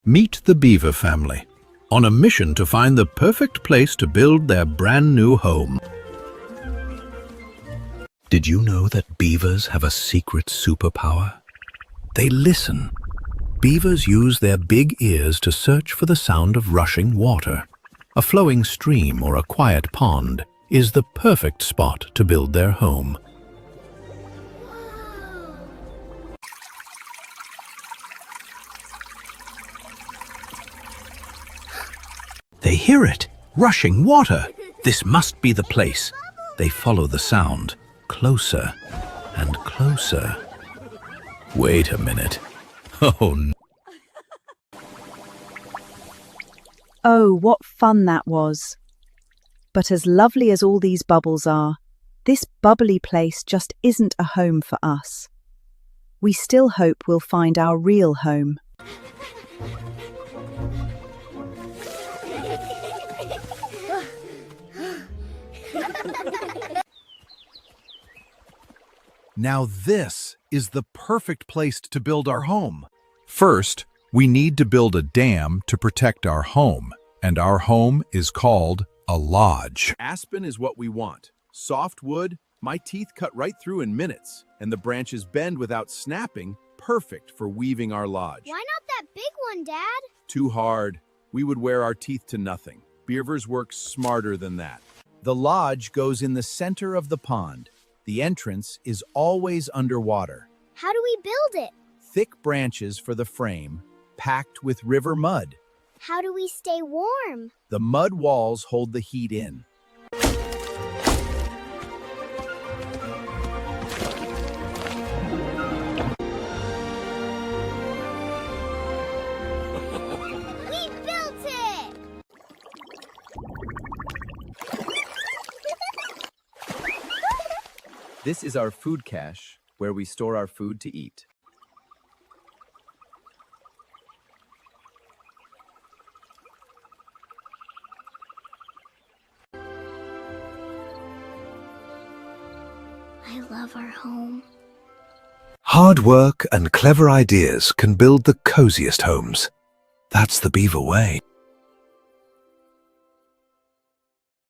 Meet the Beaver family, on a mission to find the perfect place to build their brand new home. Did you know that beavers have a secret superpower? They listen. Beavers use their big ears to search for the sound of rushing water. A flowing stream or a quiet pond is the perfect spot to build their home. They hear it, rushing water. This must be the place. They follow the sound, closer and closer. Wait a minute. Oh no. Oh, what fun that was. But as lovely as all these bubbles are, this bubbly place just isn't a home for us. We still hope we'll find our real home. Now this is the perfect place to build our home. First, we need to build a dam to protect our home, and our home is called a lodge. Aspen is what we want. Soft wood, my teeth cut right through in minutes, and the branches bend without snapping, perfect for weaving our lodge. Why not that big one, Dad? Too hard. We would wear our teeth to nothing. Beavers work smarter than that. The lodge goes in the center of the pond. The entrance is always underwater. How do we build it? Thick branches for the frame, packed with river mud. How do we stay warm? The mud walls hold the heat in. We built it! This is our food cache, where we store our food to eat. I love our home. Hard work and clever ideas can build the coziest homes. That's the Beaver way.